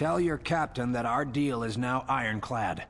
Tell your captain that our deal is now ironclad.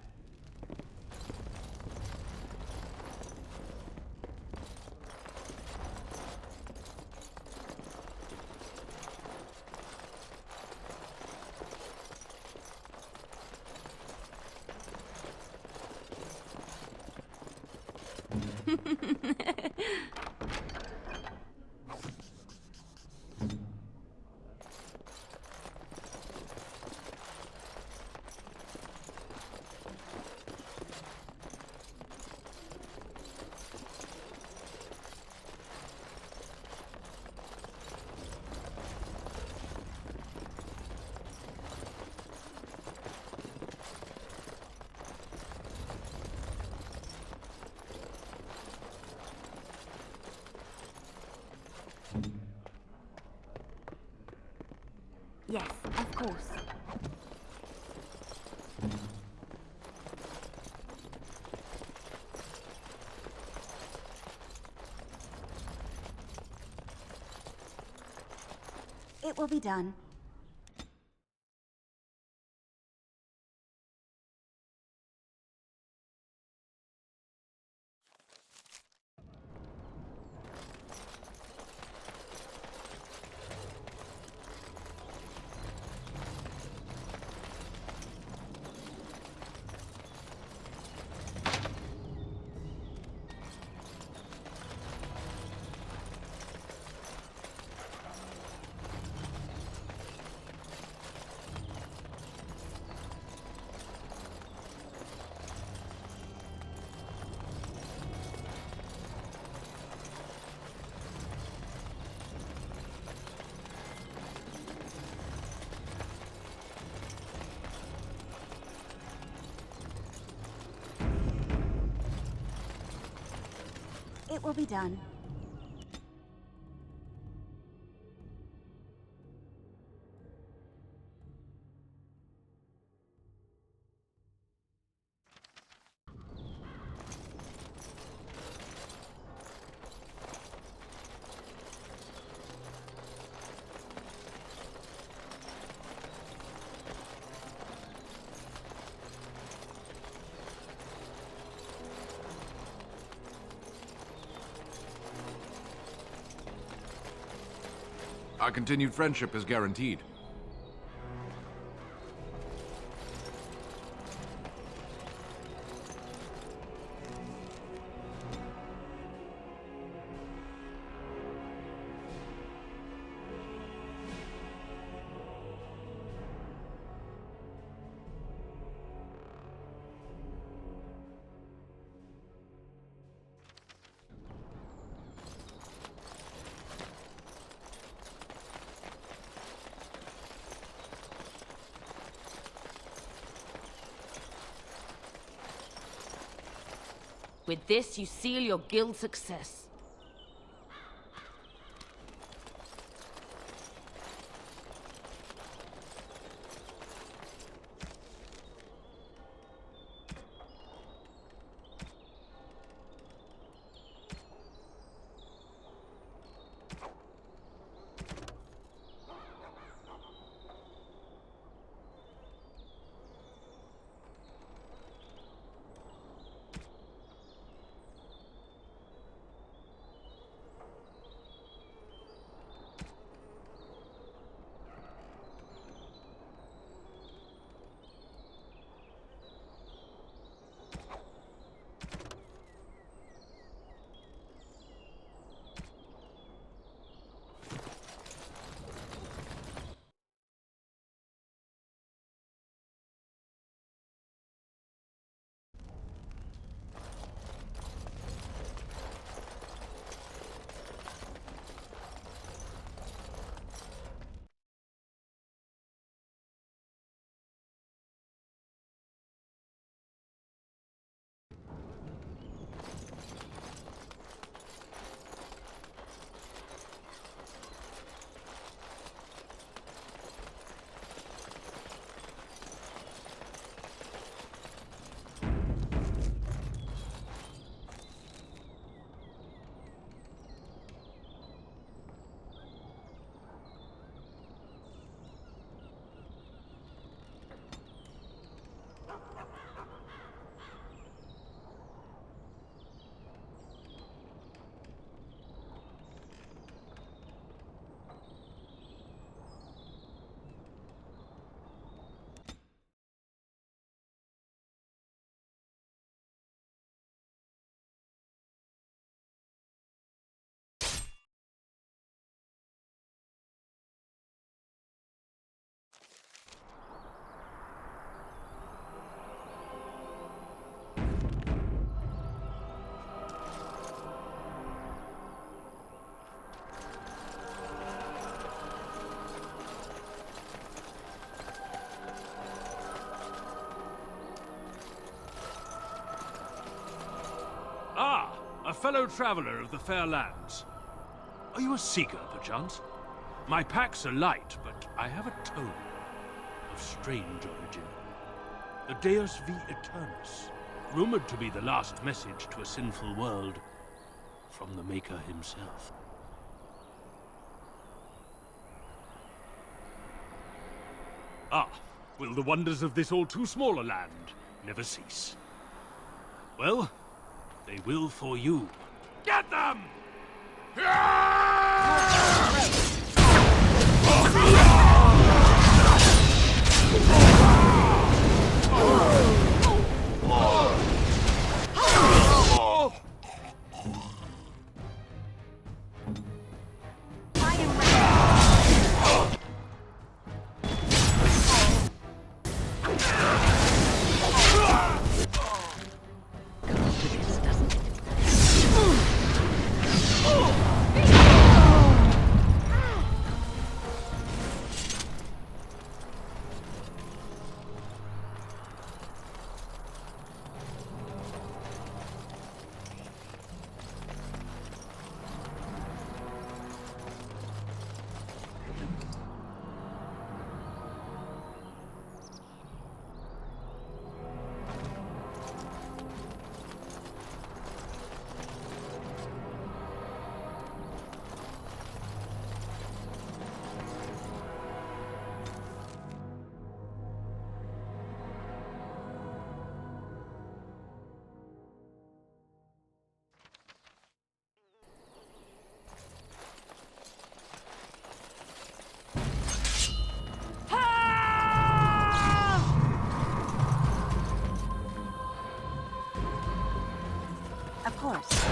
Yes, of course. It will be done. It will be done. Our continued friendship is guaranteed. With this, you seal your guild's success. fellow traveler of the fair lands. Are you a seeker, perchance? My packs are light, but I have a tome of strange origin. The Deus V Eternus, rumored to be the last message to a sinful world from the Maker himself. Ah, will the wonders of this all-too-small a land never cease? Well, they will for you. Get them! Of course.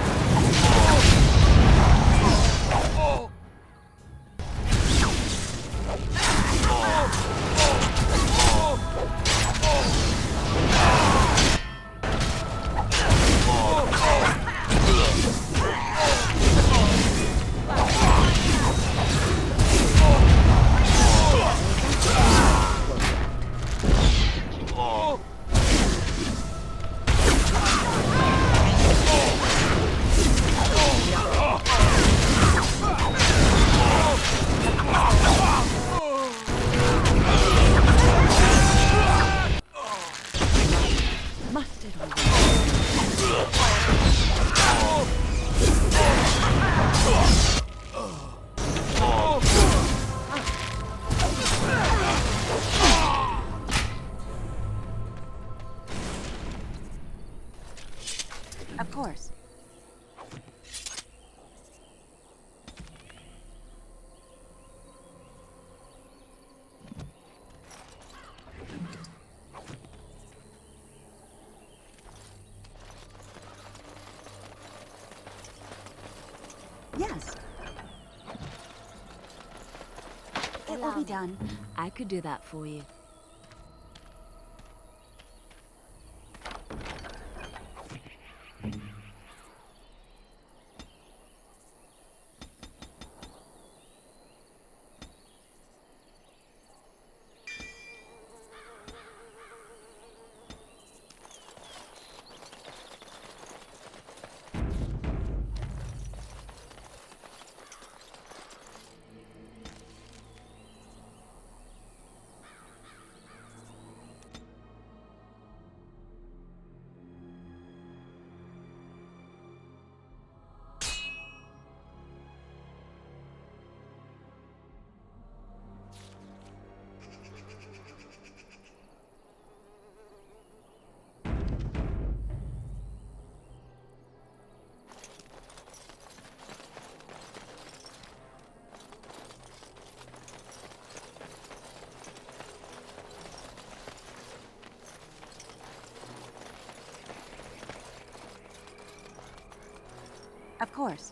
Of course. Yes. It will be done. I could do that for you. Of course.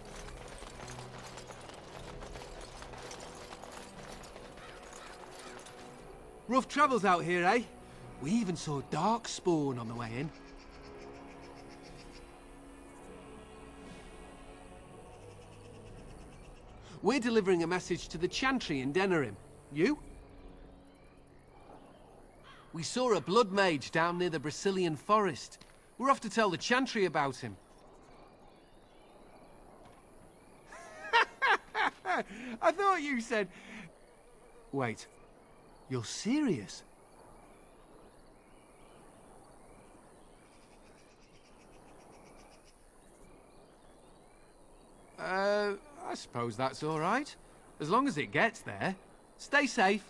Rough travels out here, eh? We even saw Darkspawn on the way in. We're delivering a message to the Chantry in Denerim. You? We saw a blood mage down near the Brazilian forest. We're off to tell the Chantry about him. I thought you said... Wait, you're serious? I suppose that's all right. As long as it gets there. Stay safe.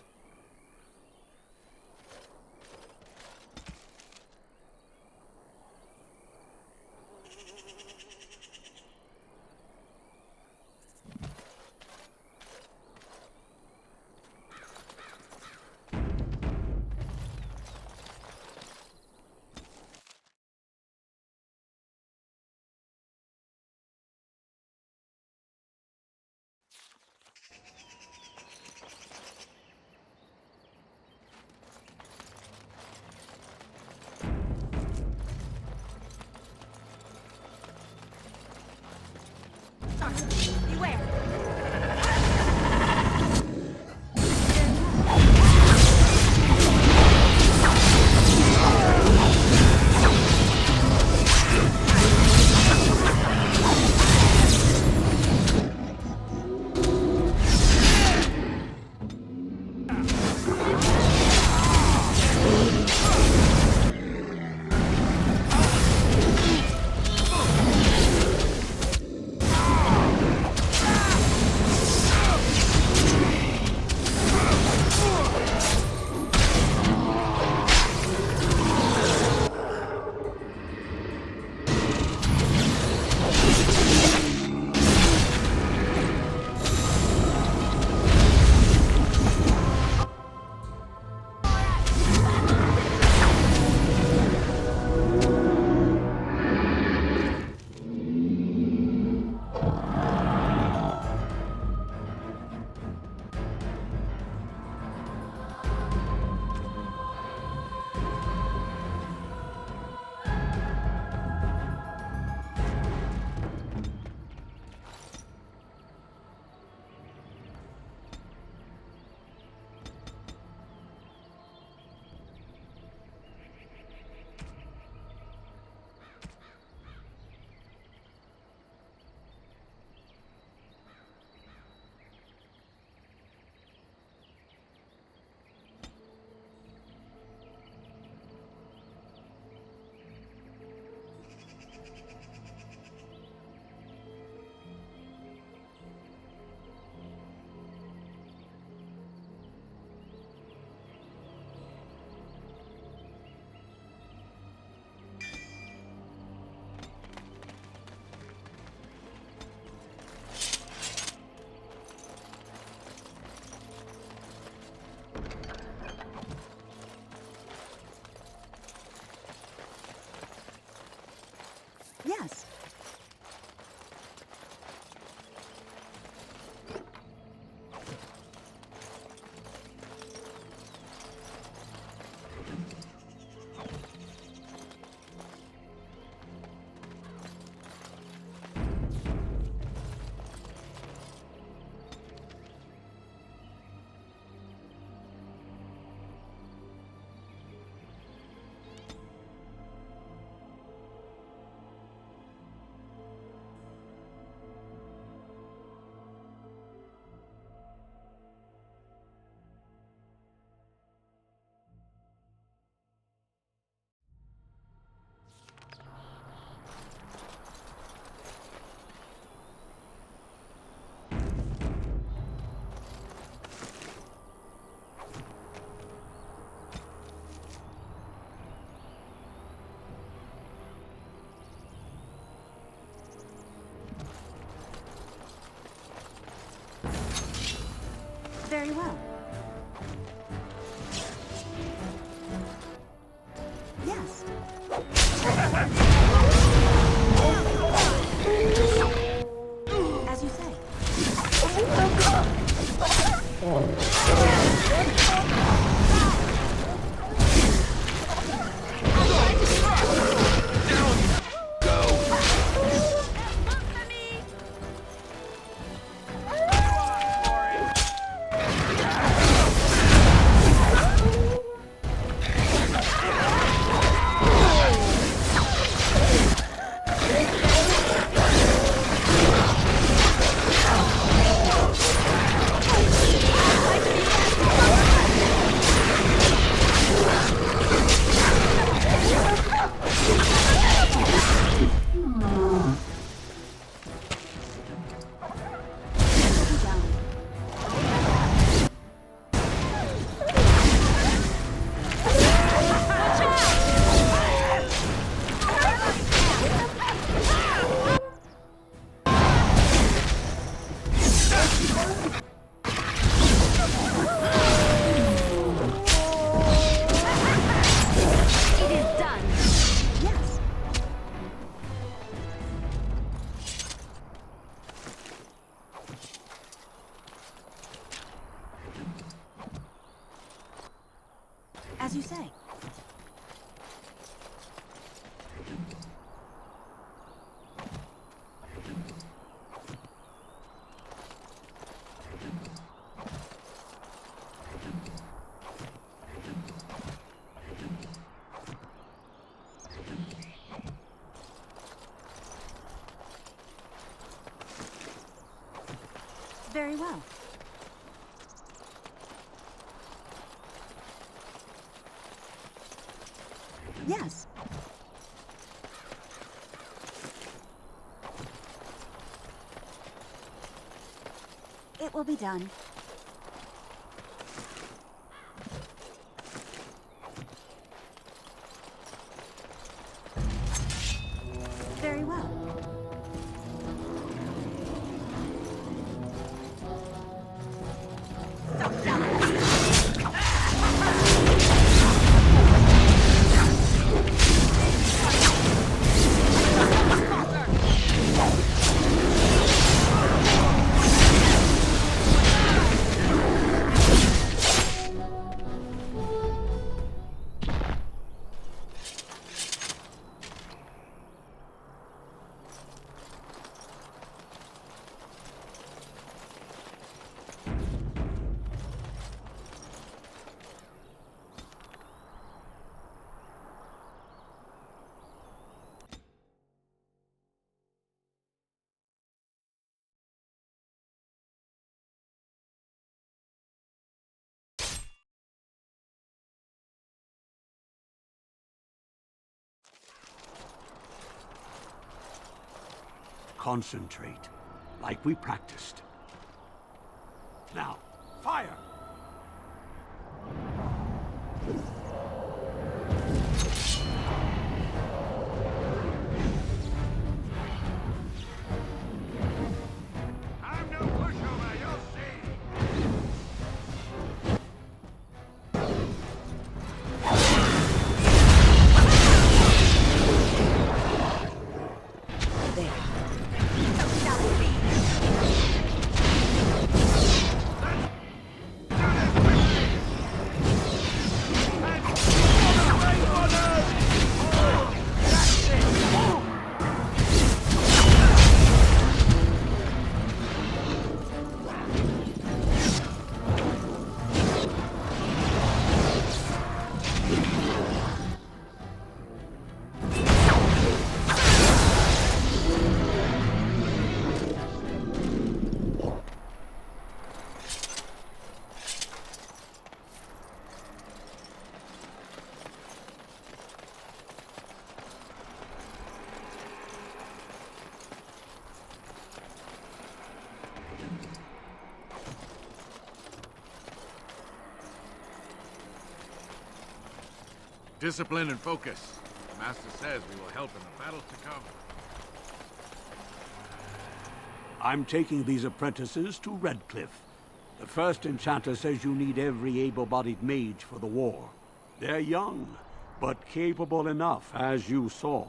Yes. Very well. Yes. As you say. Very well. Yes. It will be done. Very well. Concentrate, like we practiced. Now, fire! I'm no pushover, you'll see! Discipline and focus. The Master says we will help in the battles to come. I'm taking these apprentices to Redcliffe. The first enchanter says you need every able-bodied mage for the war. They're young, but capable enough, as you saw.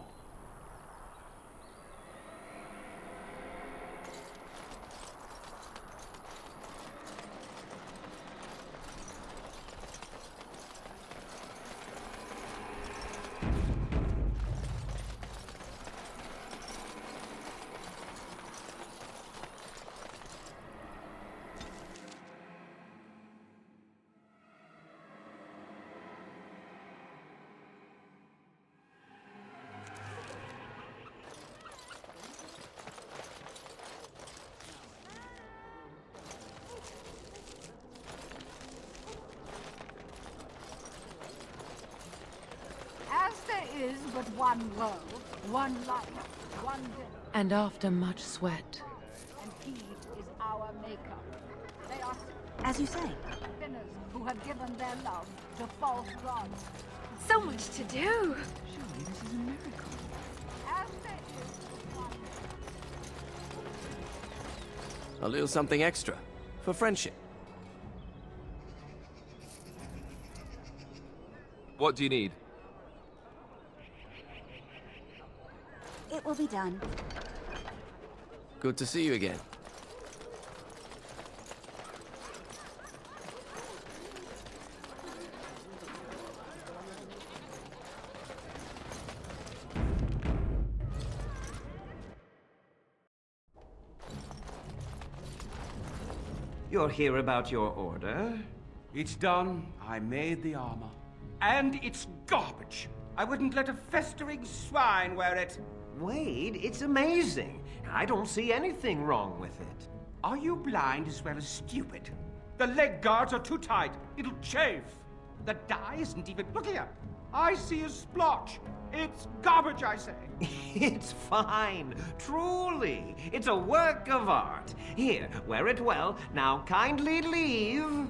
As there is but one world, one life, one death, And after much sweat, and he is our maker. They are As you say. sinners who have given their love to false gods. So much to do. Surely this is a miracle. As there is but one A little something extra for friendship. What do you need? It will be done. Good to see you again. You're here about your order? It's done. I made the armor. And it's garbage. I wouldn't let a festering swine wear it. Wade, it's amazing. I don't see anything wrong with it. Are you blind as well as stupid? The leg guards are too tight. It'll chafe. The dye isn't even... Look here. I see a splotch. It's garbage, I say. It's fine. Truly. It's a work of art. Here, wear it well. Now kindly leave.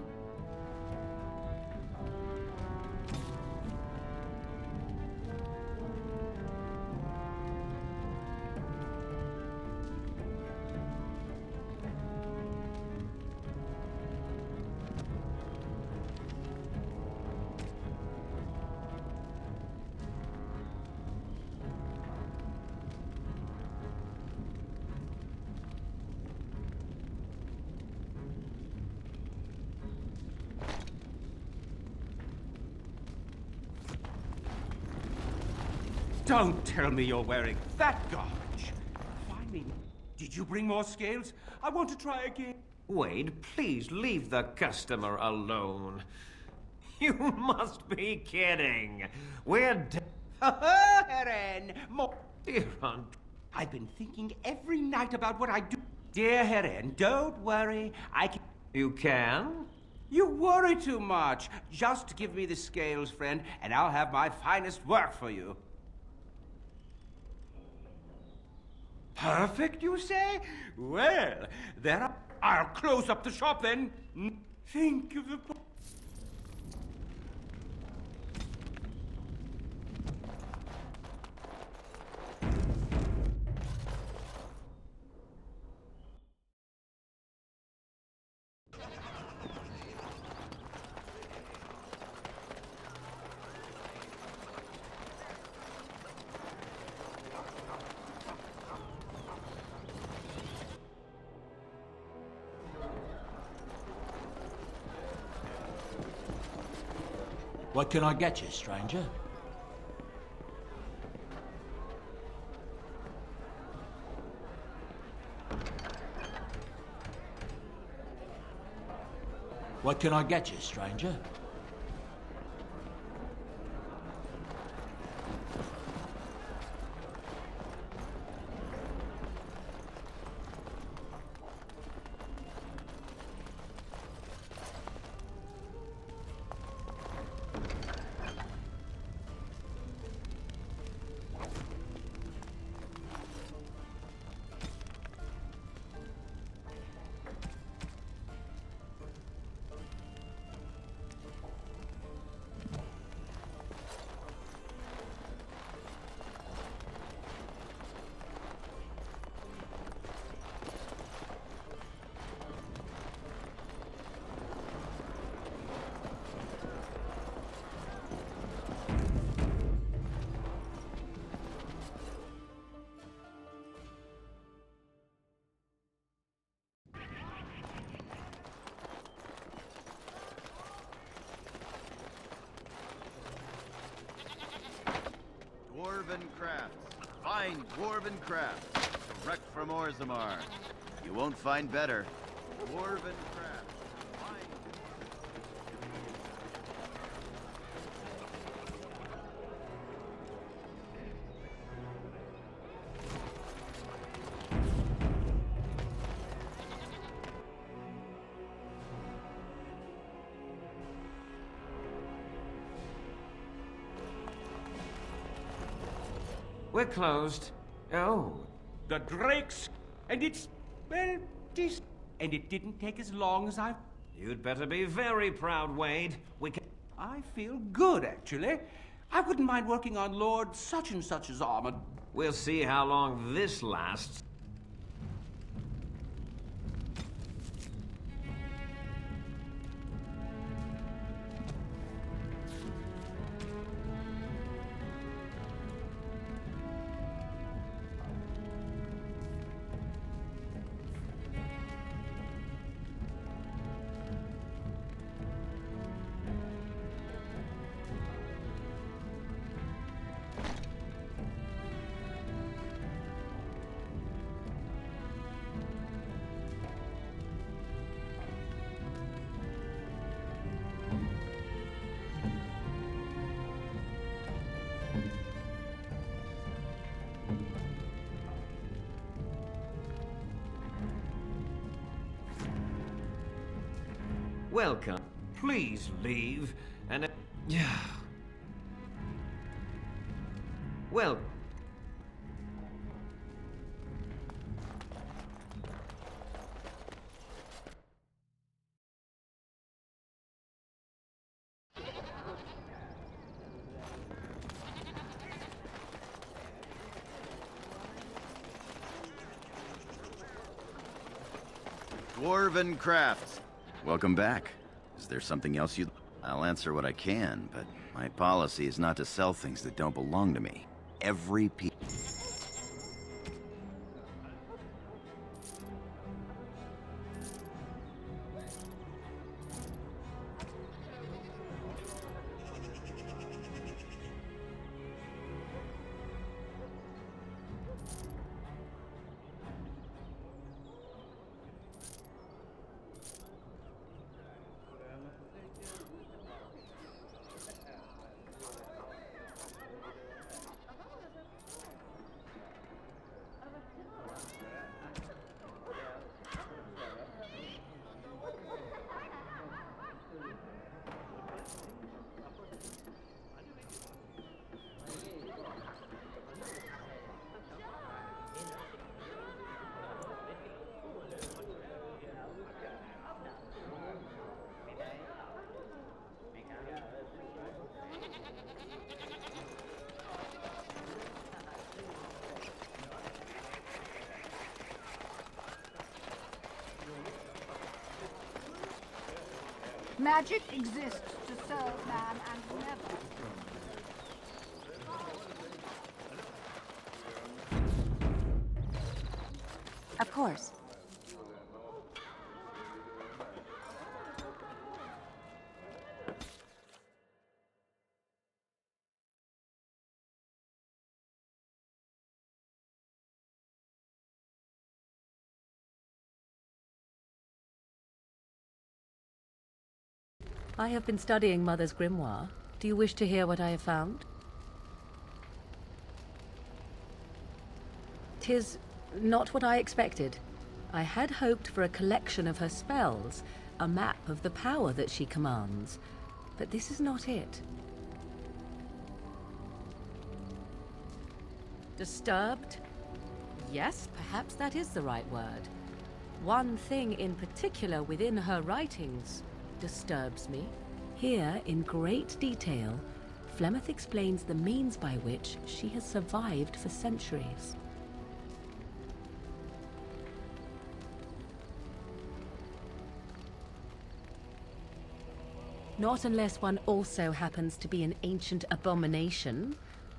Don't tell me you're wearing that garbage. Finally, did you bring more scales? I want to try again. Wade, please leave the customer alone. You must be kidding. We're Herren, more. dear Aunt. I've been thinking every night about what I do. Dear Herren, don't worry. I can... You can? You worry too much. Just give me the scales, friend, and I'll have my finest work for you. Perfect, you say? Well, there I'll close up the shop then. Think of the... What can I get you, stranger? What can I get you, stranger? Dwarven crafts. Fine dwarven crafts. Direct from Orzammar. You won't find better. Dwarven crafts. Fine. We're closed. Oh. The drakes, and it's, well, and it didn't take as long as I... You'd better be very proud, Wade. We can... I feel good, actually. I wouldn't mind working on Lord such-and-such's armor. We'll see how long this lasts. welcome. Please leave, and... Well... Dwarven crafts. Welcome back. Is there something else you'd... I'll answer what I can, but my policy is not to sell things that don't belong to me. Every piece... Magic exists to serve man and never. Of course. I have been studying Mother's grimoire. Do you wish to hear what I have found? 'Tis not what I expected. I had hoped for a collection of her spells, a map of the power that she commands. But this is not it. Disturbed? Yes, perhaps that is the right word. One thing in particular within her writings disturbs me. Here, in great detail, Flemeth explains the means by which she has survived for centuries. Not unless one also happens to be an ancient abomination.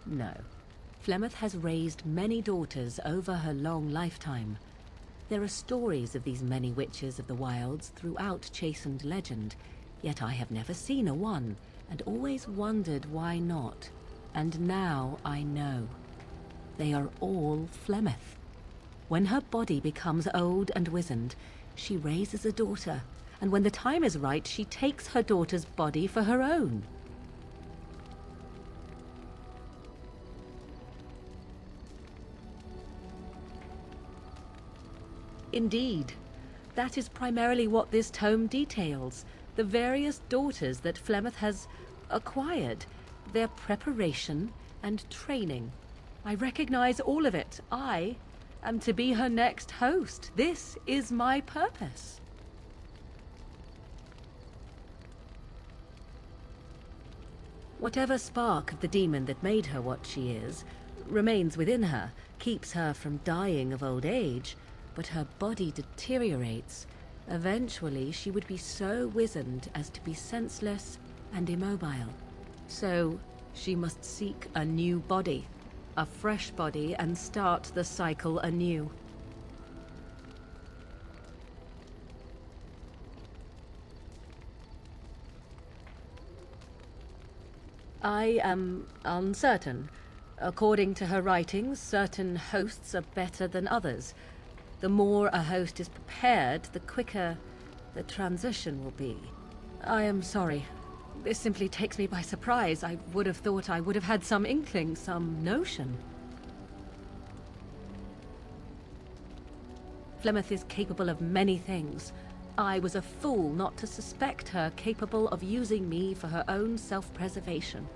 No. Flemeth has raised many daughters over her long lifetime. There are stories of these many witches of the wilds throughout chastened legend, yet I have never seen a one, and always wondered why not. And now I know. They are all Flemeth. When her body becomes old and wizened, she raises a daughter, and when the time is right, she takes her daughter's body for her own. Indeed. That is primarily what this tome details. The various daughters that Flemeth has acquired. Their preparation and training. I recognize all of it. I am to be her next host. This is my purpose. Whatever spark of the demon that made her what she is remains within her, keeps her from dying of old age, but her body deteriorates. Eventually, she would be so wizened as to be senseless and immobile. So, she must seek a new body, a fresh body, and start the cycle anew. I am uncertain. According to her writings, certain hosts are better than others. The more a host is prepared, the quicker the transition will be. I am sorry. This simply takes me by surprise. I would have thought I would have had some inkling, some notion. Flemeth is capable of many things. I was a fool not to suspect her capable of using me for her own self-preservation.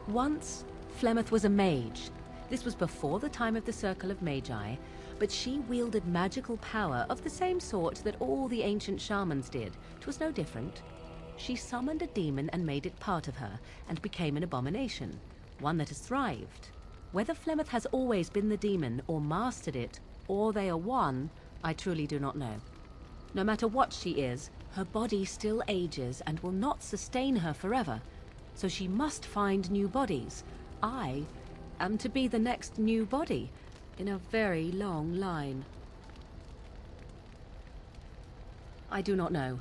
Once, Flemeth was a mage. This was before the time of the Circle of Magi, but she wielded magical power of the same sort that all the ancient shamans did. 'Twas no different. She summoned a demon and made it part of her, and became an abomination, one that has thrived. Whether Flemeth has always been the demon, or mastered it, or they are one, I truly do not know. No matter what she is, her body still ages and will not sustain her forever, so she must find new bodies. I am to be the next new body in a very long line. I do not know.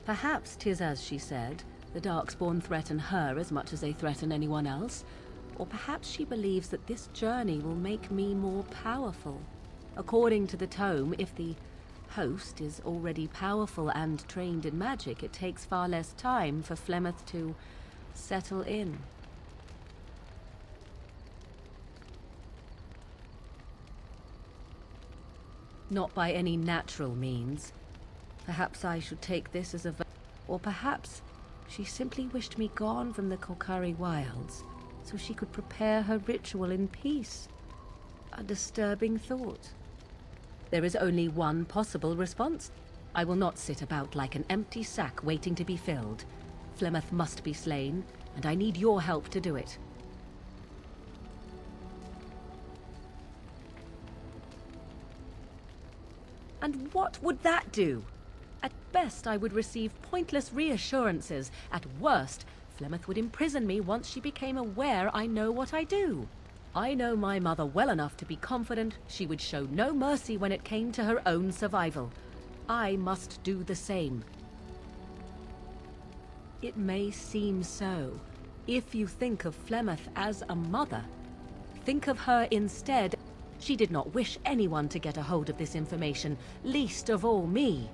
Perhaps 'tis as she said, the Darkspawn threaten her as much as they threaten anyone else, or perhaps she believes that this journey will make me more powerful. According to the tome, if the host is already powerful and trained in magic, it takes far less time for Flemeth to settle in. Not by any natural means. Perhaps I should take this as a... Or perhaps she simply wished me gone from the Kokari wilds, so she could prepare her ritual in peace. A disturbing thought. There is only one possible response. I will not sit about like an empty sack waiting to be filled. Flemeth must be slain, and I need your help to do it. And what would that do? At best, I would receive pointless reassurances. At worst, Flemeth would imprison me once she became aware I know what I do. I know my mother well enough to be confident she would show no mercy when it came to her own survival. I must do the same. It may seem so. If you think of Flemeth as a mother, think of her instead. She did not wish anyone to get a hold of this information, least of all me.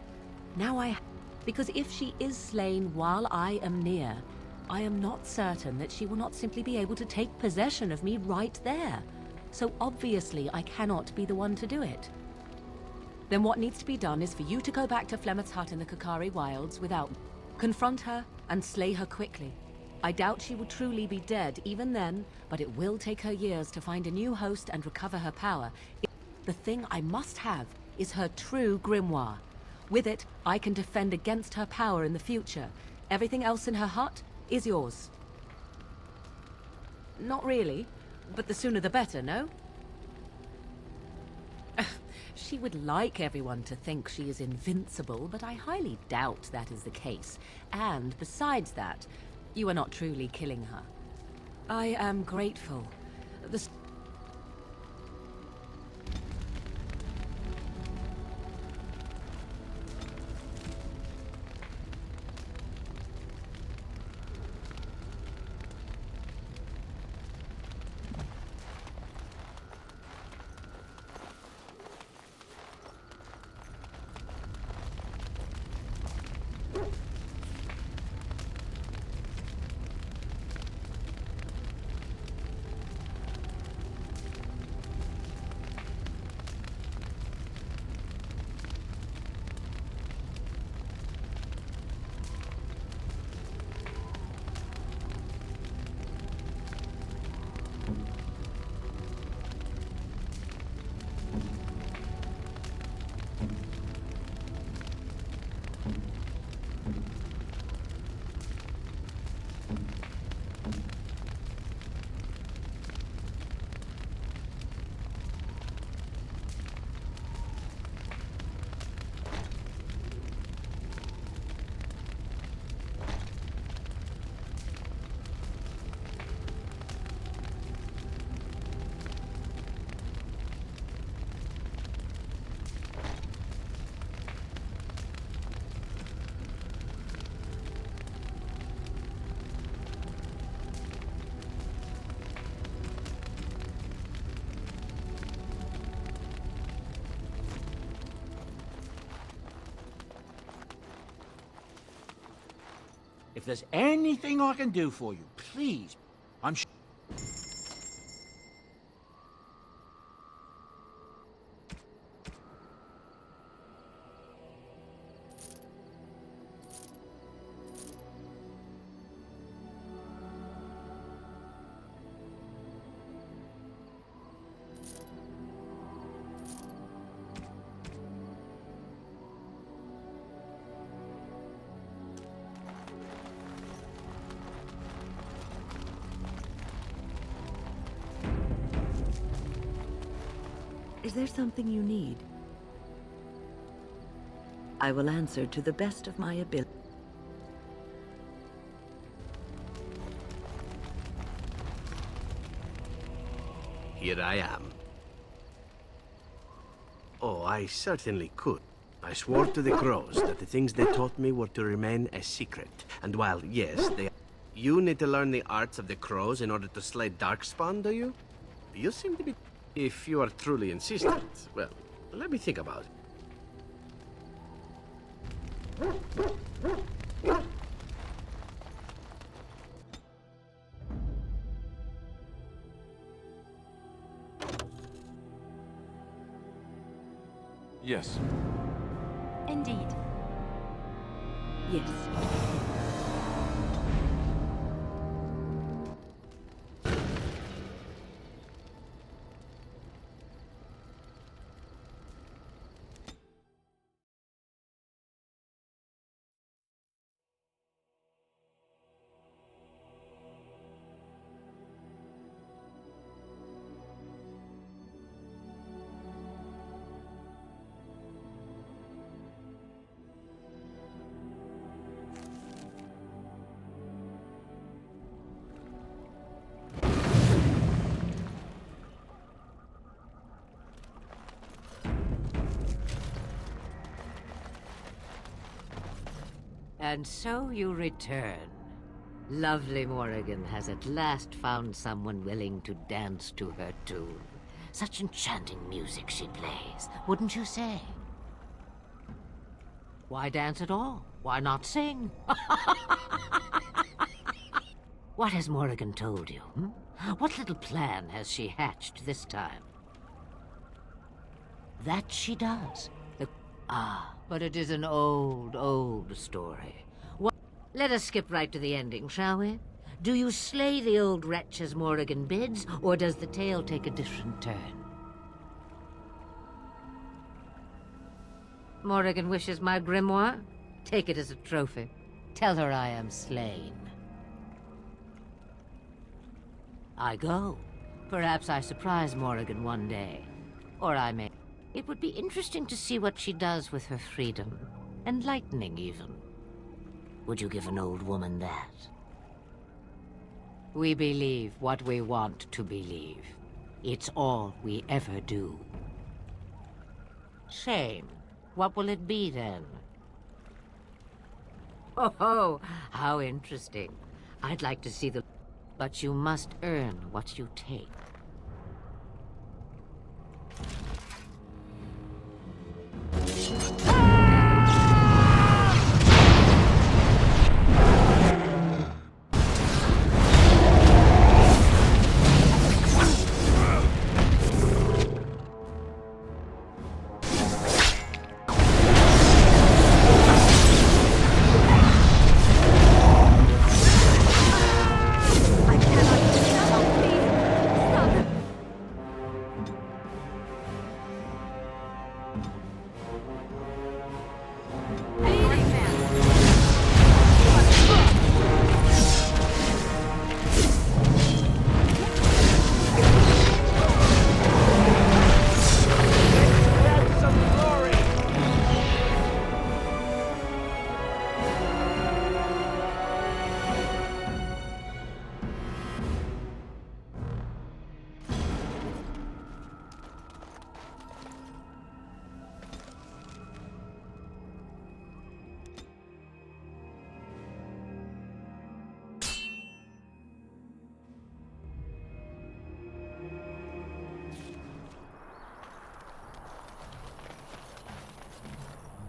Now because if she is slain while I am near, I am not certain that she will not simply be able to take possession of me right there. So obviously I cannot be the one to do it. Then what needs to be done is for you to go back to Flemeth's hut in the Kokari wilds without me. Confront her and slay her quickly. I doubt she will truly be dead even then, but it will take her years to find a new host and recover her power. The thing I must have is her true grimoire. With it, I can defend against her power in the future. Everything else in her hut is yours. Not really, but the sooner the better, no? She would like everyone to think she is invincible, but I highly doubt that is the case. And besides that, you are not truly killing her. I am grateful. If there's anything I can do for you, please, I'm Is there something you need? I will answer to the best of my ability. Here I am. Oh, I certainly could. I swore to the crows that the things they taught me were to remain a secret. And while, yes, they... You need to learn the arts of the crows in order to slay Darkspawn, do you? You seem to be... If you are truly insistent, well, let me think about it. Yes. Indeed. Yes. And so you return. Lovely Morrigan has at last found someone willing to dance to her tune. Such enchanting music she plays, wouldn't you say? Why dance at all? Why not sing? What has Morrigan told you? What little plan has she hatched this time? That she does. But it is an old, old story. Let us skip right to the ending, shall we? Do you slay the old wretch as Morrigan bids, or does the tale take a different turn? Morrigan wishes my grimoire? Take it as a trophy. Tell her I am slain. I go. Perhaps I surprise Morrigan one day. Or I may... It would be interesting to see what she does with her freedom. Enlightening, even. Would you give an old woman that? We believe what we want to believe. It's all we ever do. Shame. What will it be, then? Oh, how interesting. I'd like to see the... But you must earn what you take.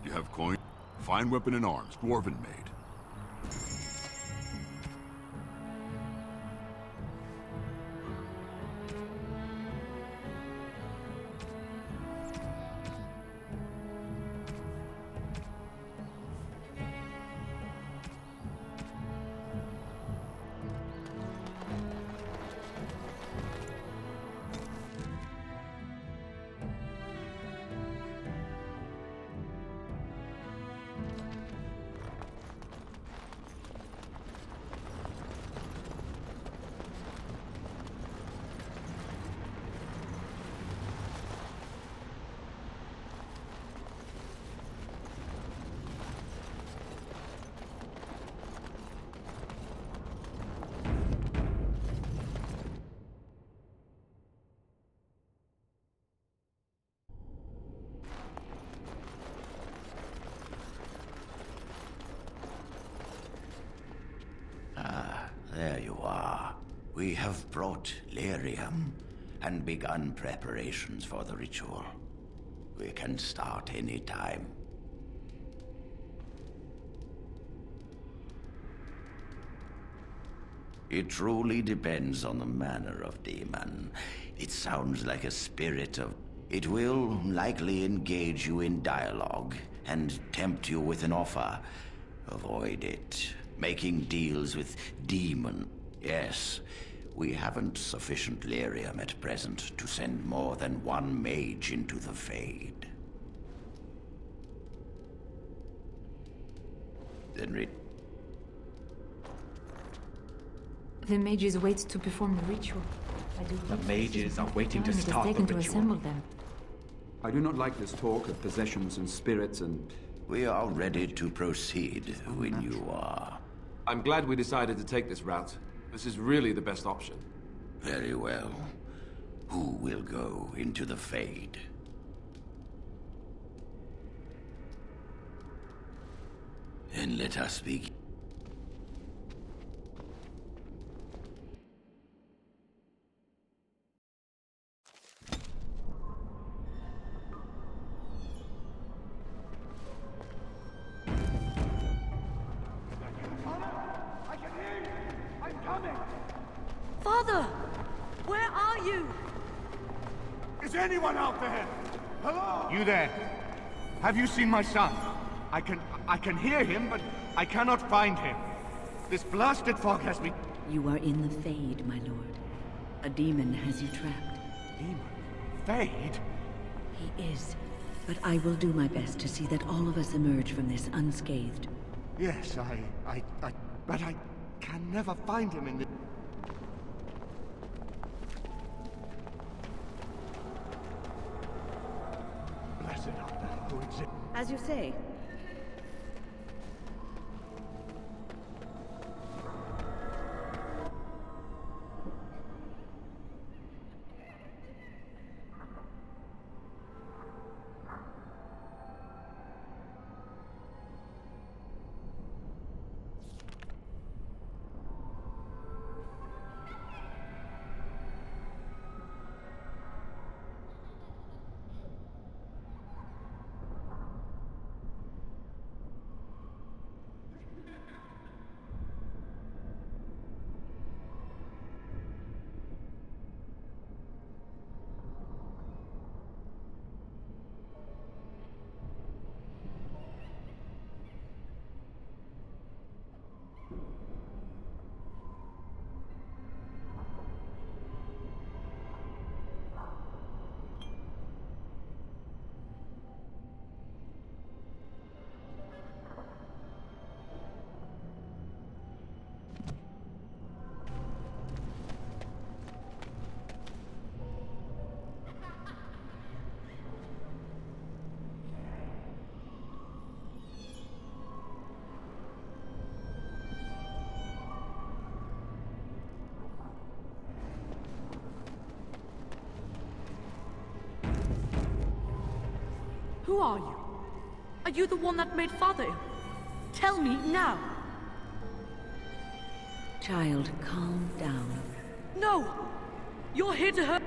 You have coin? Fine weapon and arms, dwarven made. There you are. We have brought lyrium and begun preparations for the ritual. We can start any time. It truly depends on the manner of demon. It sounds like a spirit of... It will likely engage you in dialogue and tempt you with an offer. Avoid it. Making deals with demon. Yes, we haven't sufficient lyrium at present to send more than one mage into the Fade. Then The mages wait to perform the ritual. The mages are waiting to start the ritual. Assemble them. I do not like this talk of possessions and spirits and... We are ready to proceed when you are. I'm glad we decided to take this route. This is really the best option. Very well. Who will go into the Fade? Then let us begin. Father! Where are you? Is anyone out there? Hello? You there? Have you seen my son? I can hear him, but I cannot find him. This blasted fog has me... You are in the Fade, my lord. A demon has you trapped. Demon? Fade? He is. But I will do my best to see that all of us emerge from this unscathed. Yes, but I can never find him in the... Blessed art thou who exists. As you say. Who are you? Are you the one that made Father ill? Tell me now! Child, calm down. No! You're here to hurt...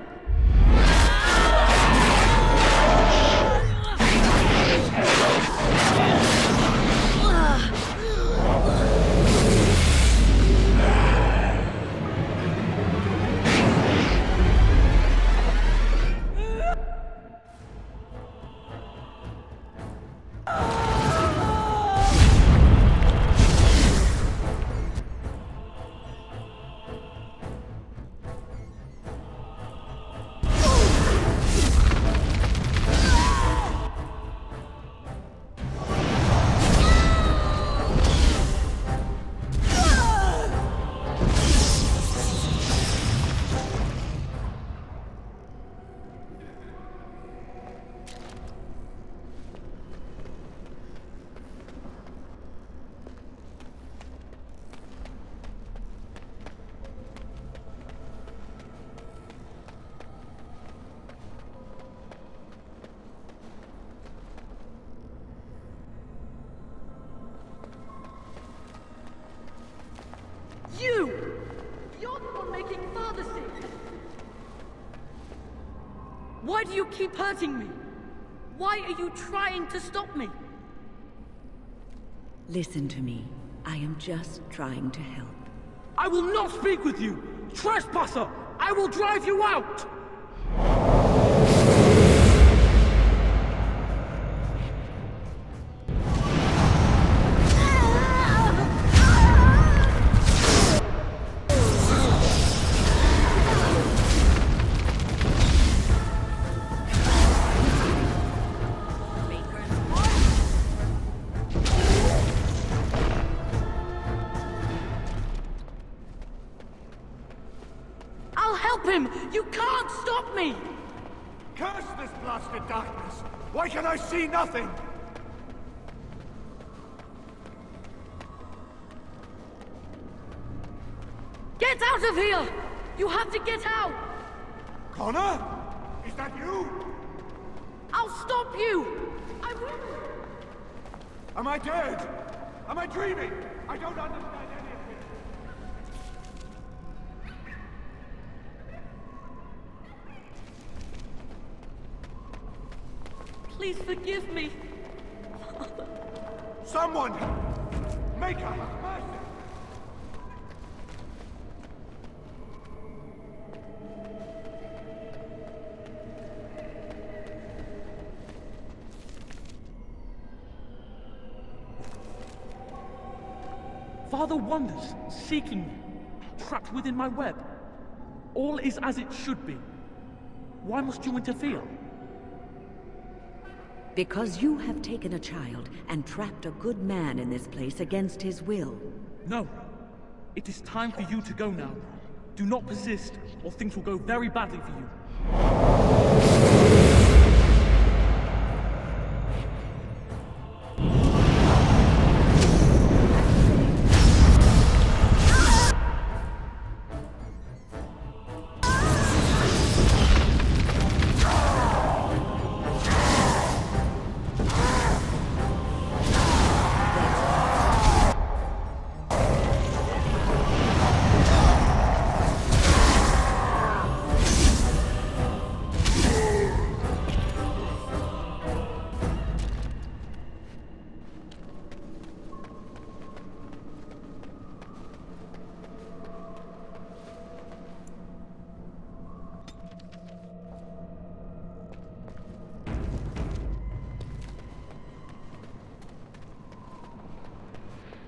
make Father sick? Why do you keep hurting me? Why are you trying to stop me? Listen to me. I am just trying to help. I will not speak with you! Trespasser! I will drive you out! You can't stop me! Curse this blasted darkness! Why can I see nothing? Get out of here! You have to get out! Connor? Is that you? I'll stop you! I will! Am I dead? Am I dreaming? I don't understand anything. Please forgive me. Someone! Make her have mercy! Father wanders, seeking me, trapped within my web. All is as it should be. Why must you interfere? Because you have taken a child and trapped a good man in this place against his will. No. It is time for you to go now. Do not persist, or things will go very badly for you.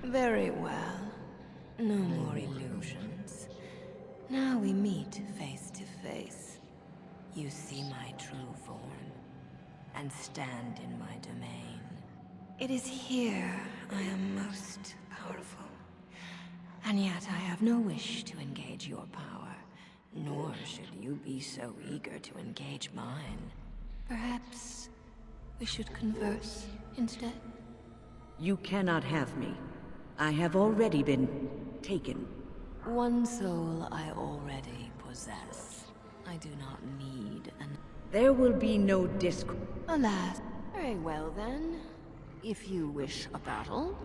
Very well. No more illusions. Now we meet face to face. You see my true form, and stand in my domain. It is here I am most powerful. And yet I have no wish to engage your power, nor should you be so eager to engage mine. Perhaps we should converse instead? You cannot have me. I have already been taken. One soul I already possess. I do not need an... There will be no Alas. Very well then. If you wish a battle.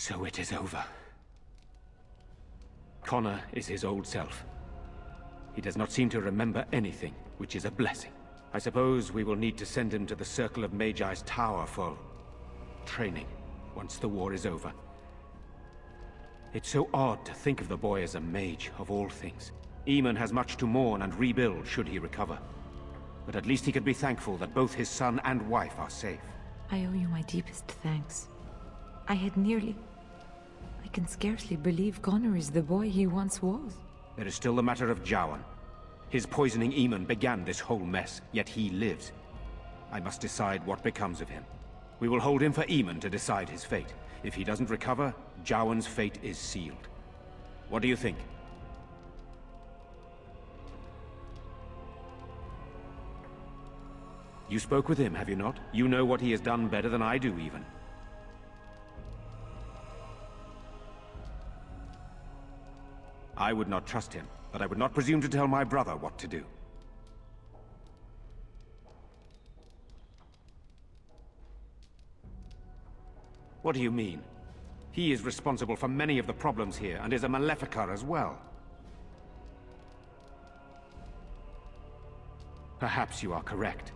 So it is over. Connor is his old self. He does not seem to remember anything, which is a blessing. I suppose we will need to send him to the Circle of Magi's tower for training, once the war is over. It's so odd to think of the boy as a mage, of all things. Eamon has much to mourn and rebuild should he recover. But at least he can be thankful that both his son and wife are safe. I owe you my deepest thanks. I can scarcely believe Connor is the boy he once was. There is still the matter of Jowan. His poisoning Eamon began this whole mess, yet he lives. I must decide what becomes of him. We will hold him for Eamon to decide his fate. If he doesn't recover, Jowan's fate is sealed. What do you think? You spoke with him, have you not? You know what he has done better than I do, even. I would not trust him, but I would not presume to tell my brother what to do. What do you mean? He is responsible for many of the problems here, and is a Maleficar as well. Perhaps you are correct.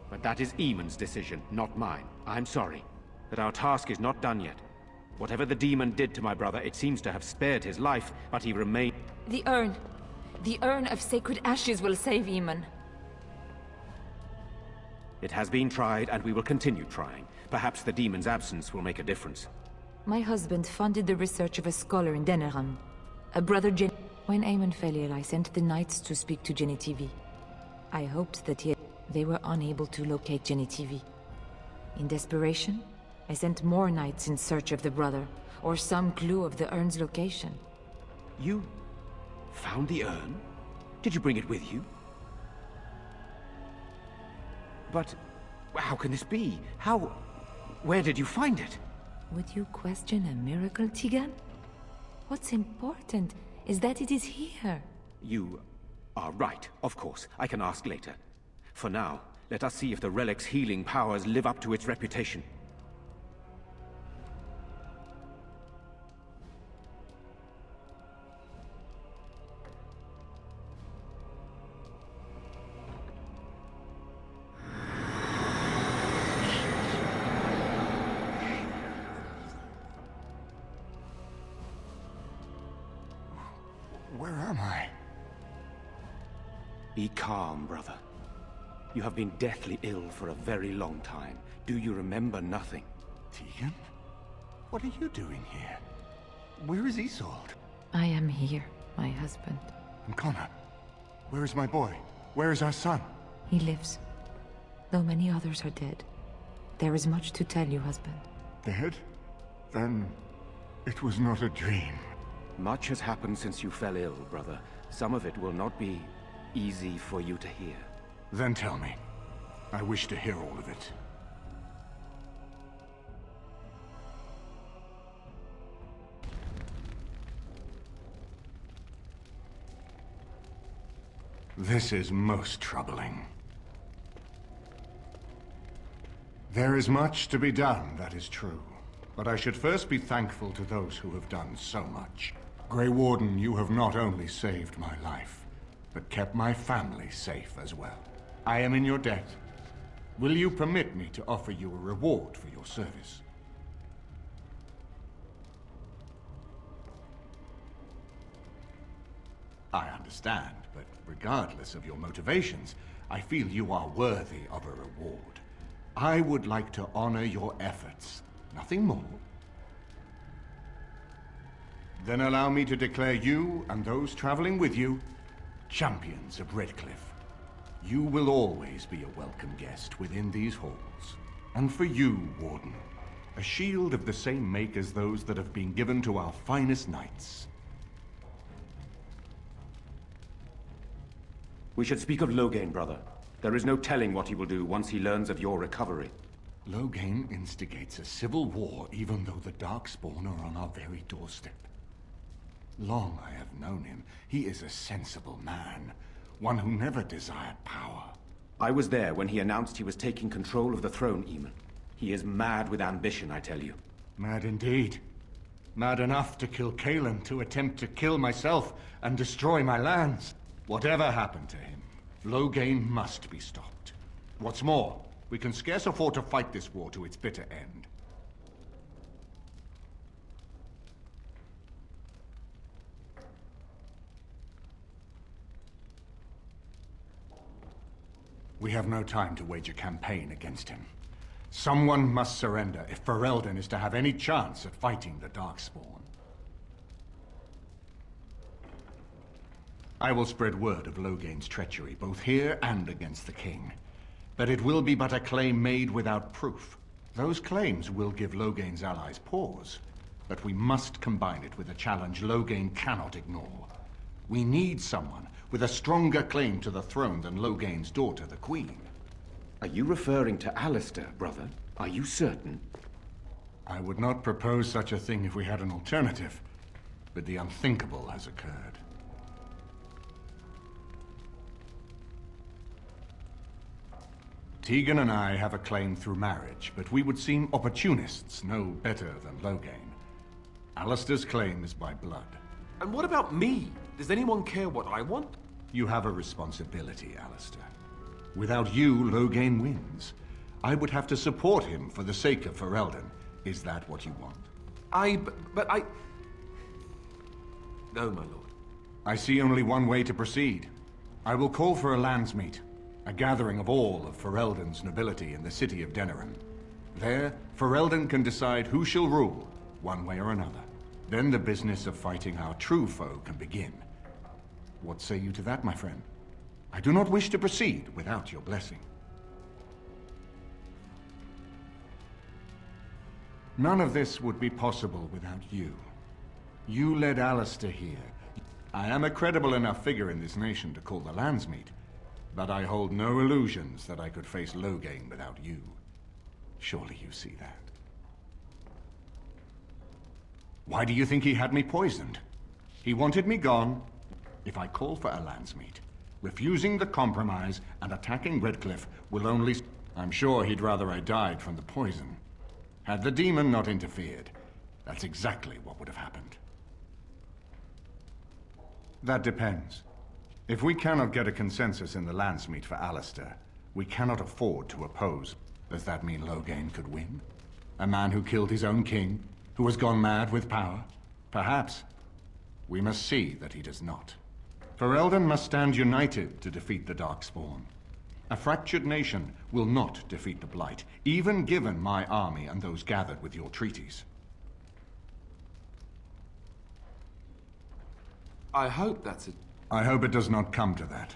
But that is Eamon's decision, not mine. I'm sorry, but our task is not done yet. Whatever the demon did to my brother, it seems to have spared his life, but he remained... The urn of sacred ashes will save Eamon. It has been tried, and we will continue trying. Perhaps the demon's absence will make a difference. My husband funded the research of a scholar in Deneran, a brother Gen... When Eamon fell ill, I sent the knights to speak to Jenny TV. I hoped that they were unable to locate Jenny TV. In desperation, I sent more knights in search of the brother, or some clue of the urn's location. You found the urn? Did you bring it with you? But how can this be? Where did you find it? Would you question a miracle, Tigan? What's important is that it is here. You are right, of course. I can ask later. For now, let us see if the relic's healing powers live up to its reputation. Where am I? Be calm, brother. You have been deathly ill for a very long time. Do you remember nothing? Tegan? What are you doing here? Where is Isolde? I am here, my husband. And Connor? Where is my boy? Where is our son? He lives. Though many others are dead. There is much to tell you, husband. Dead? Then it was not a dream. Much has happened since you fell ill, brother. Some of it will not be easy for you to hear. Then tell me. I wish to hear all of it. This is most troubling. There is much to be done, that is true. But I should first be thankful to those who have done so much. Grey Warden, you have not only saved my life, but kept my family safe as well. I am in your debt. Will you permit me to offer you a reward for your service? I understand, but regardless of your motivations, I feel you are worthy of a reward. I would like to honor your efforts, nothing more. Then allow me to declare you and those traveling with you champions of Redcliffe. You will always be a welcome guest within these halls. And for you, Warden, a shield of the same make as those that have been given to our finest knights. We should speak of Loghain, brother. There is no telling what he will do once he learns of your recovery. Loghain instigates a civil war even though the Darkspawn are on our very doorstep. Long I have known him. He is a sensible man, one who never desired power. I was there when he announced he was taking control of the throne, Eamon. He is mad with ambition, I tell you. Mad indeed. Mad enough to kill Kalen, to attempt to kill myself and destroy my lands. Whatever happened to him, Loghain must be stopped. What's more, we can scarce afford to fight this war to its bitter end. We have no time to wage a campaign against him. Someone must surrender if Ferelden is to have any chance at fighting the Darkspawn. I will spread word of Loghain's treachery, both here and against the king. But it will be but a claim made without proof. Those claims will give Loghain's allies pause, but we must combine it with a challenge Loghain cannot ignore. We need someone with a stronger claim to the throne than Loghain's daughter, the Queen. Are you referring to Alistair, brother? Are you certain? I would not propose such a thing if we had an alternative, but the unthinkable has occurred. Tegan and I have a claim through marriage, but we would seem opportunists, no better than Loghain. Alistair's claim is by blood. And what about me? Does anyone care what I want? You have a responsibility, Alistair. Without you, Loghain wins. I would have to support him for the sake of Ferelden. Is that what you want? No, my lord. I see only one way to proceed. I will call for a landsmeet, a gathering of all of Ferelden's nobility in the city of Denerim. There, Ferelden can decide who shall rule, one way or another. Then the business of fighting our true foe can begin. What say you to that, my friend? I do not wish to proceed without your blessing. None of this would be possible without you. You led Alistair here. I am a credible enough figure in this nation to call the landsmeet, but I hold no illusions that I could face Loghain without you. Surely you see that. Why do you think he had me poisoned? He wanted me gone. If I call for a landsmeet, refusing the compromise and attacking Redcliffe will only... I'm sure he'd rather I died from the poison. Had the demon not interfered, that's exactly what would have happened. That depends. If we cannot get a consensus in the landsmeet for Alistair, we cannot afford to oppose. Does that mean Loghain could win? A man who killed his own king, who has gone mad with power? Perhaps. We must see that he does not. Ferelden must stand united to defeat the Darkspawn. A fractured nation will not defeat the Blight, even given my army and those gathered with your treaties. I hope that's it. I hope it does not come to that.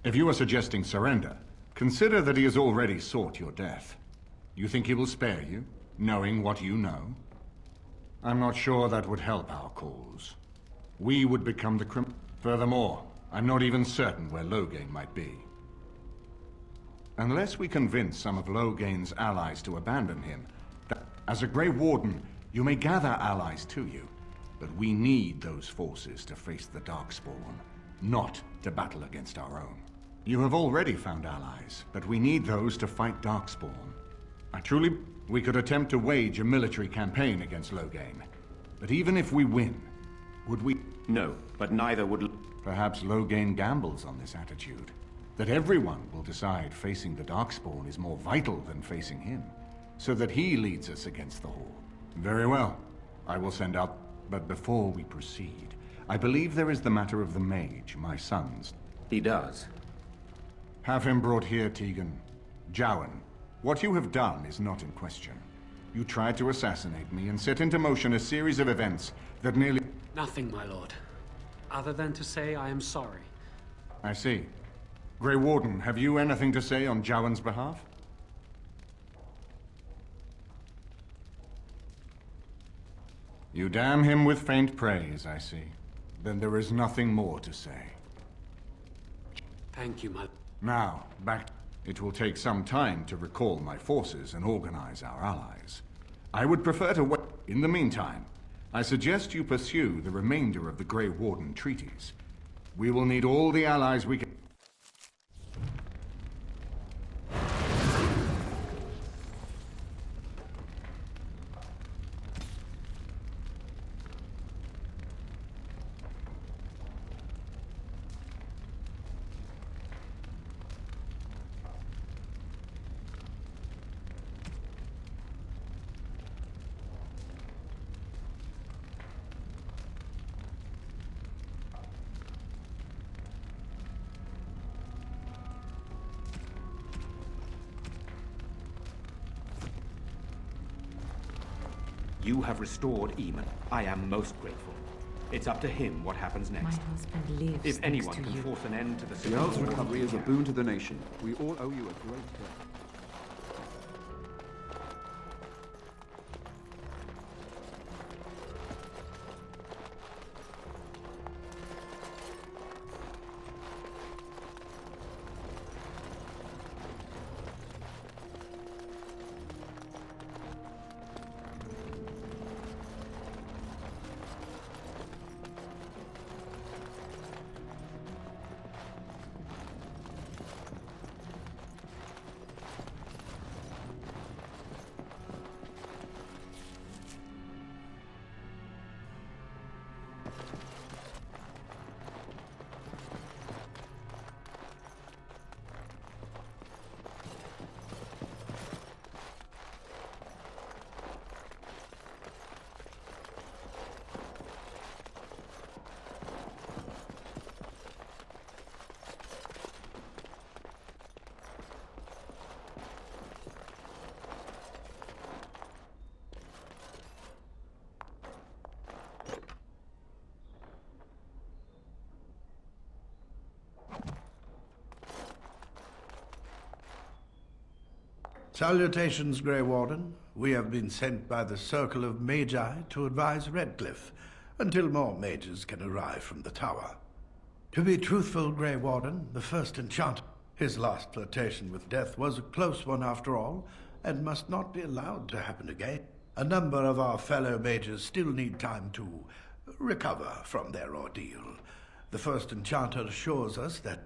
If you are suggesting surrender, consider that he has already sought your death. You think he will spare you, knowing what you know? I'm not sure that would help our cause. We would become the Furthermore, I'm not even certain where Loghain might be. Unless we convince some of Loghain's allies to abandon him, as a Grey Warden, you may gather allies to you, but we need those forces to face the Darkspawn, not to battle against our own. You have already found allies, but we need those to fight Darkspawn. We could attempt to wage a military campaign against Loghain. But even if we win, would we... No, but neither would... Perhaps Loghain gambles on this attitude. That everyone will decide facing the Darkspawn is more vital than facing him, so that he leads us against the Horde. Very well. I will send out... But before we proceed, I believe there is the matter of the mage, my son's. He does. Have him brought here, Tegan. Jowan, what you have done is not in question. You tried to assassinate me and set into motion a series of events that nearly... Nothing, my lord. Other than to say I am sorry. I see. Grey Warden, have you anything to say on Jowan's behalf? You damn him with faint praise, I see. Then there is nothing more to say. Thank you, my... Now, back... It will take some time to recall my forces and organize our allies. I would prefer to wait. In the meantime, I suggest you pursue the remainder of the Grey Warden treaties. We will need all the allies we can... You have restored Eamon. I am most grateful. It's up to him what happens next. My husband lives If anyone next to can you. force an end to the The Earl's recovery is a boon to the nation. We all owe you a great debt. Salutations, Grey Warden. We have been sent by the Circle of Magi to advise Redcliffe until more mages can arrive from the tower. To be truthful, Grey Warden, the first enchanter, his last flirtation with death was a close one after all, and must not be allowed to happen again. A number of our fellow mages still need time to recover from their ordeal. The first enchanter assures us that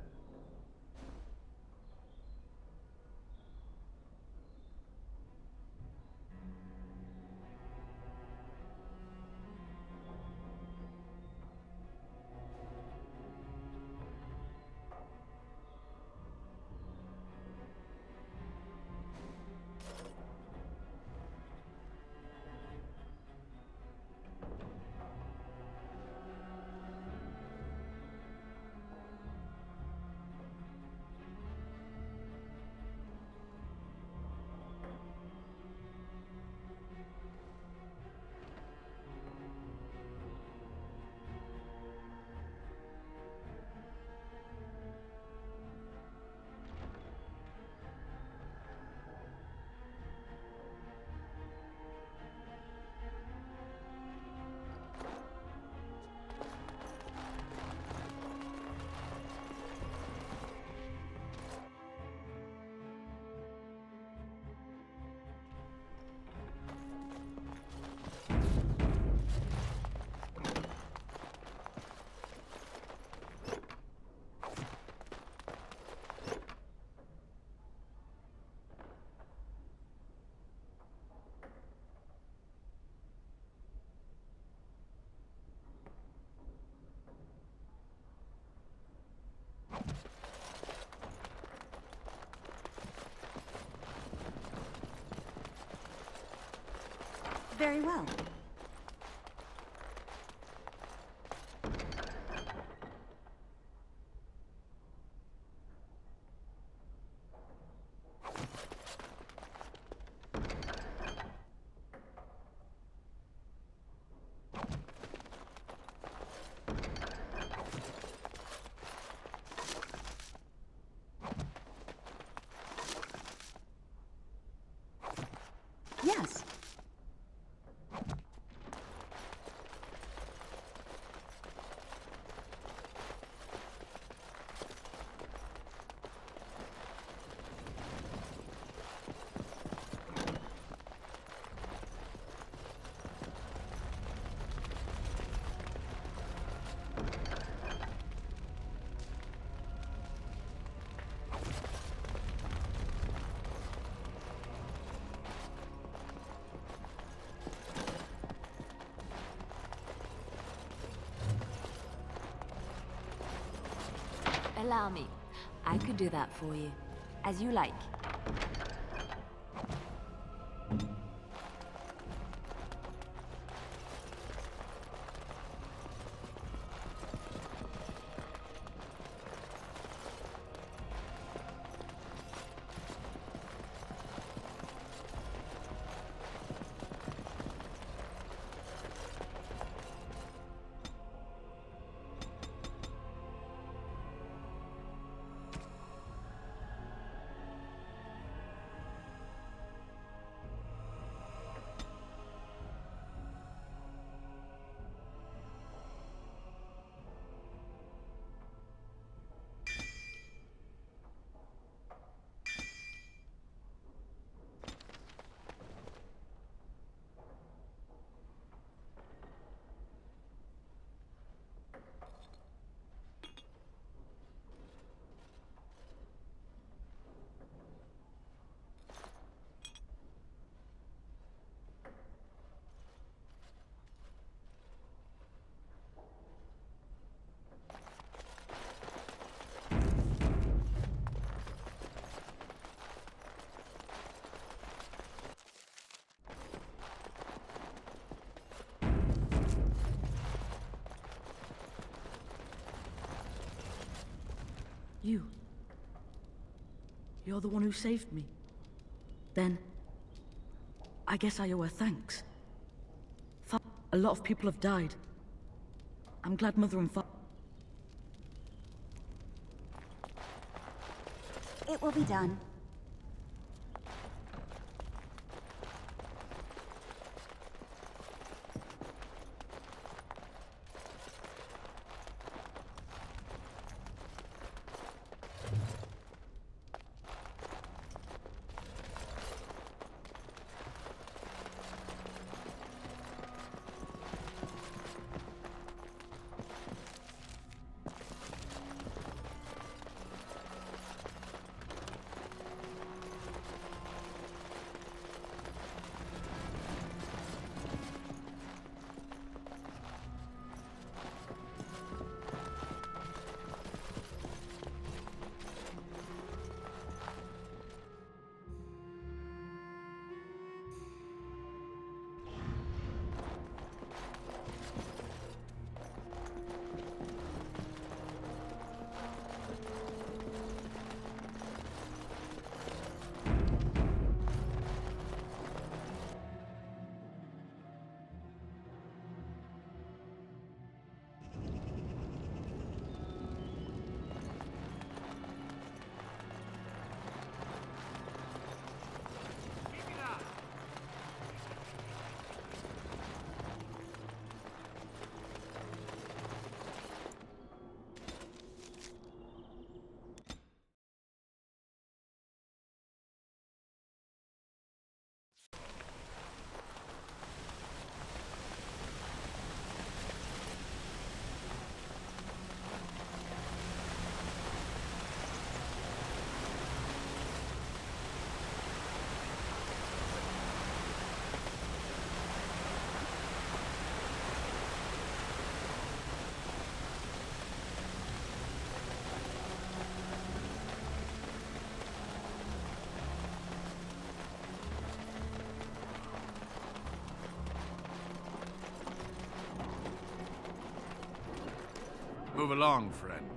Very well. Yes. Allow me. I could do that for you. As you like. You're the one who saved me. Then, I guess I owe her thanks. A lot of people have died. I'm glad Mother and Father... It will be done. Move along, friend.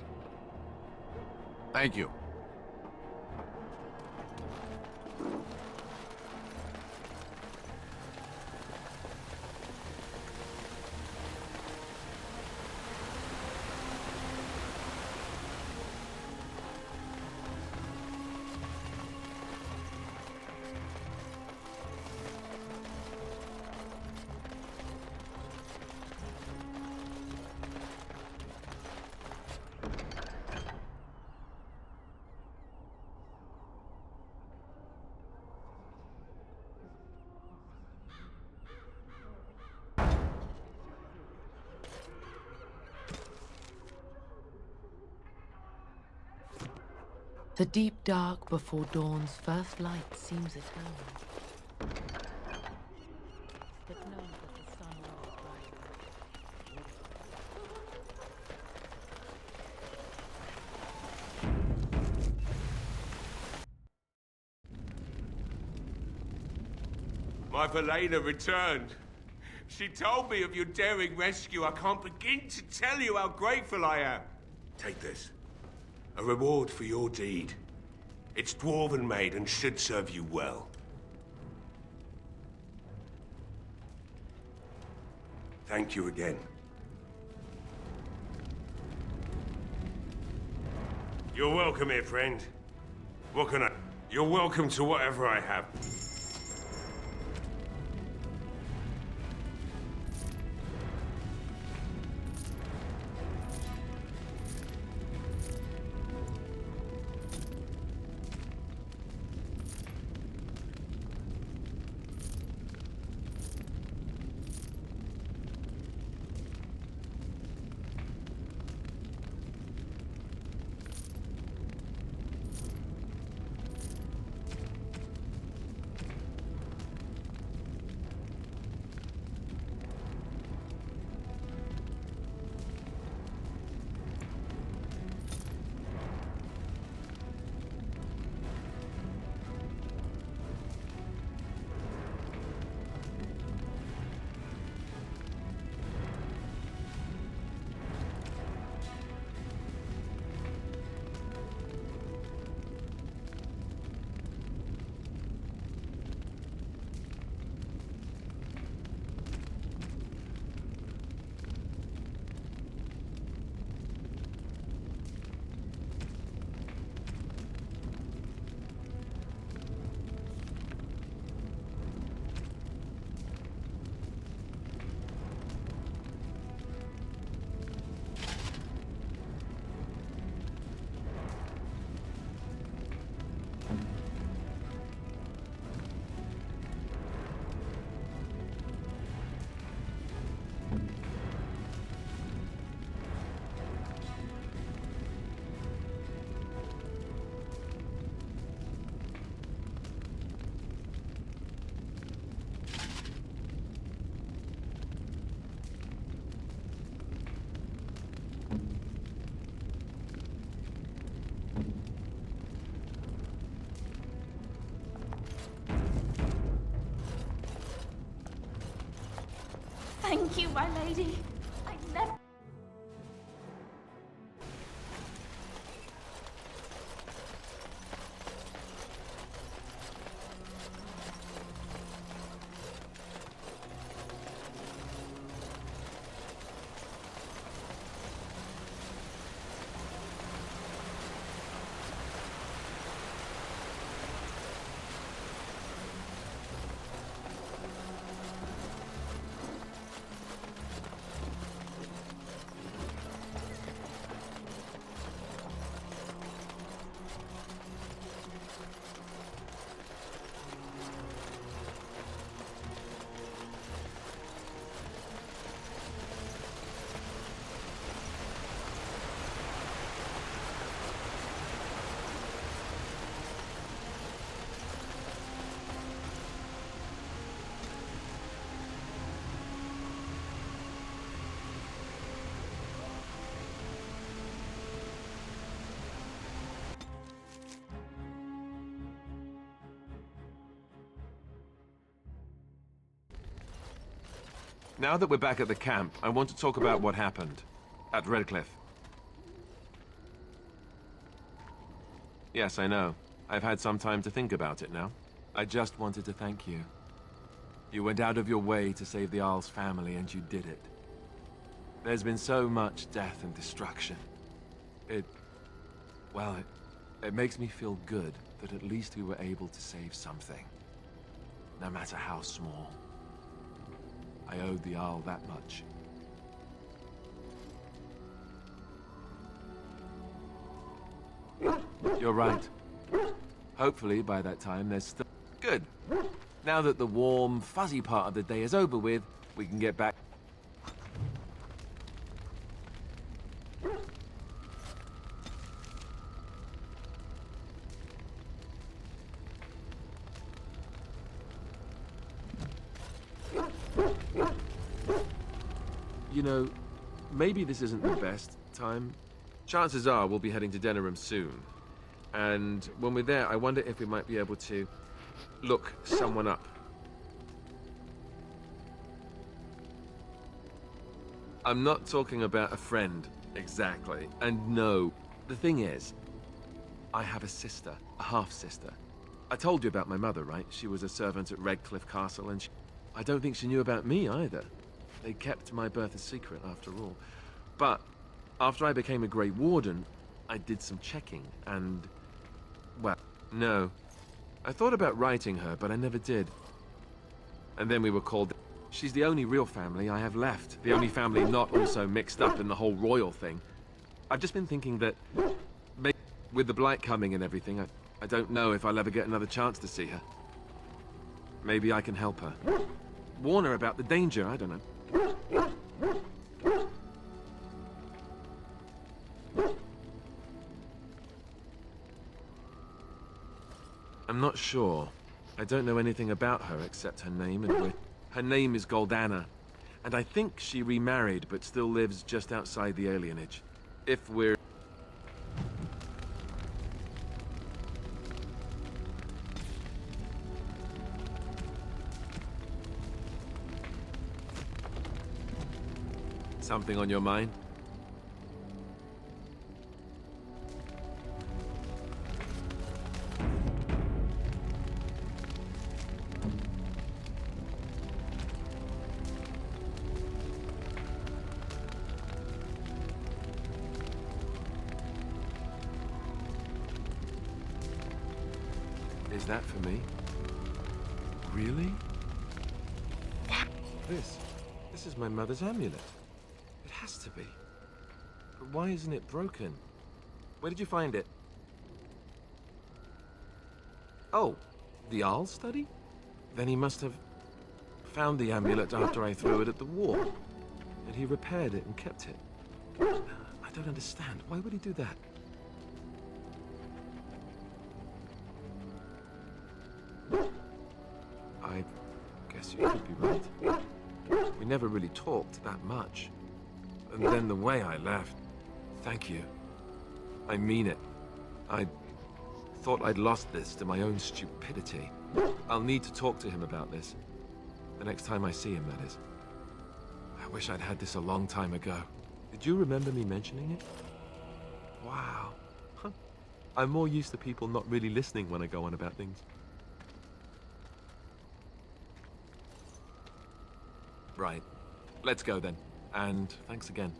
Thank you. The deep dark before dawn's first light seems eternal. But know that the sun will rise. My Valena returned. She told me of your daring rescue. I can't begin to tell you how grateful I am. Take this. A reward for your deed. It's dwarven made and should serve you well. Thank you again. You're welcome here, friend. What can I... You're welcome to whatever I have. Thank you, my lady. I never... Now that we're back at the camp, I want to talk about what happened at Redcliffe. Yes, I know. I've had some time to think about it now. I just wanted to thank you. You went out of your way to save the Arl's family, and you did it. There's been so much death and destruction. It makes me feel good that at least we were able to save something. No matter how small. I owed the Arl that much. You're right. Hopefully, by that time, there's still... Good. Now that the warm, fuzzy part of the day is over with, we can get back... You know, maybe this isn't the best time. Chances are we'll be heading to Denerim soon. And when we're there, I wonder if we might be able to look someone up. I'm not talking about a friend, exactly. And no, the thing is, I have a sister, a half-sister. I told you about my mother, right? She was a servant at Redcliffe Castle, and I don't think she knew about me either. They kept my birth a secret, after all. But after I became a Grey Warden, I did some checking, and... well, no. I thought about writing her, but I never did. And then we were called... She's the only real family I have left. The only family not also mixed up in the whole royal thing. I've just been thinking that... maybe with the Blight coming and everything, I don't know if I'll ever get another chance to see her. Maybe I can help her. Warn her about the danger, I don't know. I'm not sure. I don't know anything about her except her name and her name is Goldana, and I think she remarried but still lives just outside the alienage. If we're... Something on your mind? Is that for me? Really? What? This is my mother's amulet. It has to be. But why isn't it broken? Where did you find it? Oh, the Arl study? Then he must have found the amulet after I threw it at the wall. And he repaired it and kept it. I don't understand. Why would he do that? I guess you could be right. We never really talked that much. And then the way I left... Thank you. I mean it. I thought I'd lost this to my own stupidity. I'll need to talk to him about this. The next time I see him, that is. I wish I'd had this a long time ago. Did you remember me mentioning it? Wow. Huh. I'm more used to people not really listening when I go on about things. Right. Let's go then. And thanks again.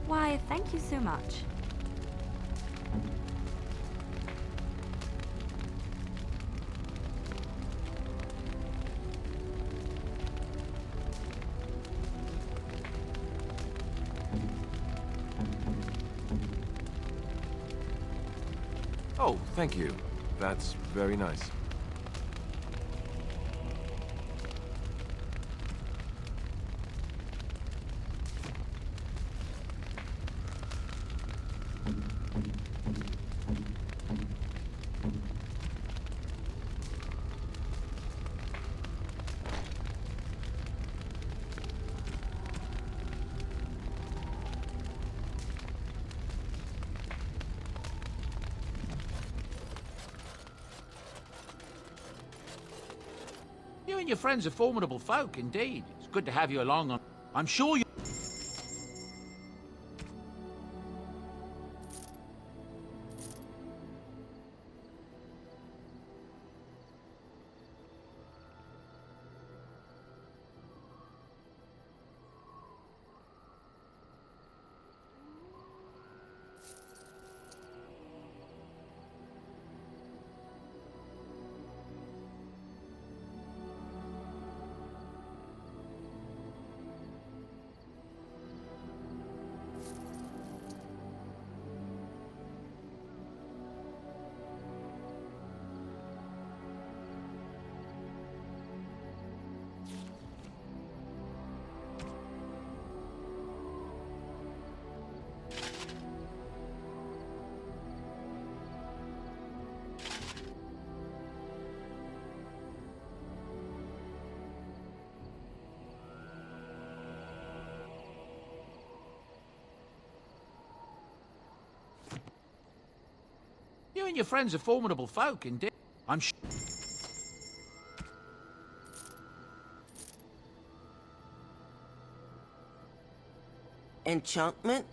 Why, thank you so much. Oh, thank you. That's very nice. You and your friends are formidable folk, indeed. It's good to have you along. I'm sure you... You and your friends are formidable folk, indeed. I'm sure... Enchantment?